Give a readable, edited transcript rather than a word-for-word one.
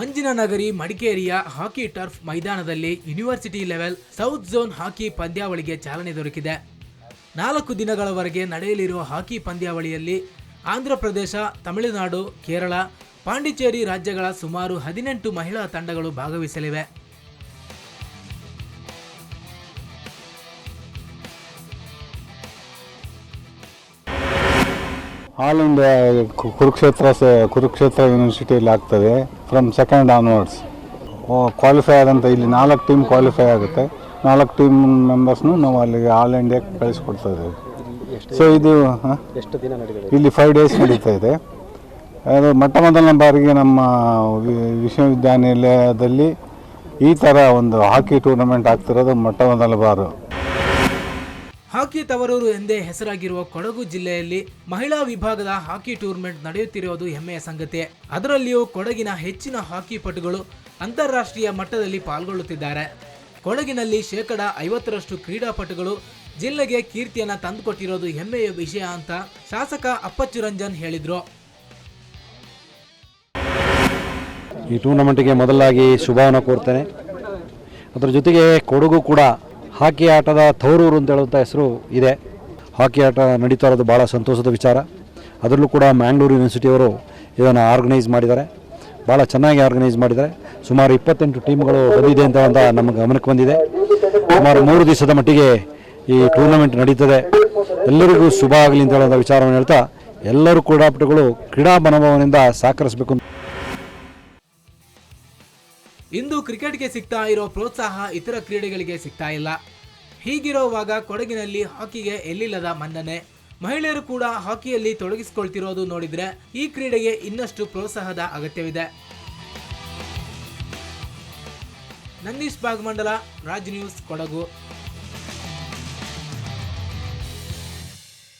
ಮಂಜಿನ ನಗರಿ ಮಡಿಕೇರಿಯ ಹಾಕಿ ಟರ್ಫ್ ಮೈದಾನದಲ್ಲಿ ಯೂನಿವರ್ಸಿಟಿ ಲೆವೆಲ್ ಸೌತ್ ಝೋನ್ ಹಾಕಿ ಪಂದ್ಯಾವಳಿಗೆ ಚಾಲನೆ ದೊರಕಿದೆ. 4 ದಿನಗಳವರೆಗೆ ನಡೆಯಲಿರುವ ಹಾಕಿ ಪಂದ್ಯಾವಳಿಯಲ್ಲಿ ಆಂಧ್ರಪ್ರದೇಶ, ತಮಿಳುನಾಡು, ಕೇರಳ, ಪಾಂಡಿಚೇರಿ ರಾಜ್ಯಗಳ ಸುಮಾರು 18 ಮಹಿಳಾ ತಂಡಗಳು ಭಾಗವಹಿಸಲಿವೆ. ಆಲ್ ಇಂಡಿಯಾ ಕುರುಕ್ಷೇತ್ರ ಯೂನಿವರ್ಸಿಟಿಯಲ್ಲಿ ಆಗ್ತದೆ. ಫ್ರಮ್ ಸೆಕೆಂಡ್ ಆನ್ವರ್ಡ್ಸ್ ಕ್ವಾಲಿಫೈಯರ್ ಅಂತ ಇಲ್ಲಿ 4 ಟೀಮ್ ಕ್ವಾಲಿಫೈ ಆಗುತ್ತೆ. 4 ಟೀಮ್ ಮೆಂಬರ್ಸ್ನು ನಾವು ಅಲ್ಲಿಗೆ ಆಲ್ ಇಂಡಿಯಾಕ್ಕೆ ಕಳಿಸ್ಕೊಡ್ತಾ ಇದ್ದೇವೆ. ಸೊ ಇದು ಇಲ್ಲಿ 5 ಡೇಸ್ ನಡೀತಾ ಇದೆ. ಅದು ಮೊದಲನೇ ಬಾರಿಗೆ ನಮ್ಮ ವಿಶ್ವವಿದ್ಯಾನಿಲಯದಲ್ಲಿ ಈ ಥರ ಒಂದು ಹಾಕಿ ಟೂರ್ನಮೆಂಟ್ ಆಗ್ತಿರೋದು ಮೊದಲ ಬಾರು. ಹಾಕಿ ತವರೂರು ಎಂದೇ ಹೆಸರಾಗಿರುವ ಕೊಡಗು ಜಿಲ್ಲೆಯಲ್ಲಿ ಮಹಿಳಾ ವಿಭಾಗದ ಹಾಕಿ ಟೂರ್ನಮೆಂಟ್ ನಡೆಯುತ್ತಿರುವುದು ಹೆಮ್ಮೆಯ ಸಂಗತಿ. ಅದರಲ್ಲಿಯೂ ಕೊಡಗಿನ ಹೆಚ್ಚಿನ ಹಾಕಿ ಪಟುಗಳು ಅಂತಾರಾಷ್ಟ್ರೀಯ ಮಟ್ಟದಲ್ಲಿ ಪಾಲ್ಗೊಳ್ಳುತ್ತಿದ್ದಾರೆ. ಕೊಡಗಿನಲ್ಲಿ 50% ಕ್ರೀಡಾಪಟುಗಳು ಜಿಲ್ಲೆಗೆ ಕೀರ್ತಿಯನ್ನ ತಂದುಕೊಟ್ಟಿರೋದು ಹೆಮ್ಮೆಯ ವಿಷಯ ಅಂತ ಶಾಸಕ ಅಪ್ಪಚ್ಚು ರಂಜನ್ ಹೇಳಿದ್ರು. ಈ ಟೂರ್ನಮೆಂಟ್ಗೆ ಮೊದಲಾಗಿ ಶುಭವನ್ನು ಕೋರ್ತೇನೆ. ಅದರ ಜೊತೆಗೆ ಕೊಡಗು ಕೂಡ ಹಾಕಿ ಆಟದ ತವರೂರು ಅಂತ ಹೇಳುವಂಥ ಹೆಸರು ಇದೆ. ಹಾಕಿ ಆಟ ನಡೀತಾ ಇರೋದು ಭಾಳ ಸಂತೋಷದ ವಿಚಾರ. ಅದರಲ್ಲೂ ಕೂಡ ಮ್ಯಾಂಗ್ಳೂರು ಯೂನಿವರ್ಸಿಟಿಯವರು ಇದನ್ನು ಆರ್ಗನೈಸ್ ಮಾಡಿದ್ದಾರೆ. ಭಾಳ ಚೆನ್ನಾಗಿ ಆರ್ಗನೈಸ್ ಮಾಡಿದ್ದಾರೆ. ಸುಮಾರು 28 ಟೀಮ್ಗಳು ಬಂದಿದೆ ಅಂತ ನಮ್ಮ ಗಮನಕ್ಕೆ ಬಂದಿದೆ. ಸುಮಾರು 3 ದಿವಸದ ಮಟ್ಟಿಗೆ ಈ ಟೂರ್ನಮೆಂಟ್ ನಡೀತದೆ. ಎಲ್ಲರಿಗೂ ಶುಭ ಆಗಲಿ ಅಂತ ಹೇಳುವಂಥ ವಿಚಾರವನ್ನು ಹೇಳ್ತಾ ಎಲ್ಲರೂ ಕ್ರೀಡಾಪಟುಗಳು ಕ್ರೀಡಾ ಮನೋಭಾವನೆಯಿಂದ ಸಹಕರಿಸಬೇಕು. ಇಂದು ಕ್ರಿಕೆಟ್ಗೆ ಸಿಗ್ತಾ ಇರೋ ಪ್ರೋತ್ಸಾಹ ಇತರ ಕ್ರೀಡೆಗಳಿಗೆ ಸಿಗ್ತಾ ಇಲ್ಲ. ಹೀಗಿರುವಾಗ ಕೊಡಗಿನಲ್ಲಿ ಹಾಕಿಗೆ ಎಲ್ಲಿಲ್ಲದ ಮನ್ನಣೆ. ಮಹಿಳೆಯರು ಕೂಡ ಹಾಕಿಯಲ್ಲಿ ತೊಡಗಿಸಿಕೊಳ್ತಿರೋದು ನೋಡಿದ್ರೆ ಈ ಕ್ರೀಡೆಗೆ ಇನ್ನಷ್ಟು ಪ್ರೋತ್ಸಾಹದ ಅಗತ್ಯವಿದೆ. ನಂದೀಶ್ ಭಾಗಮಂಡಲ, ರಾಜ್ ನ್ಯೂಸ್, ಕೊಡಗು.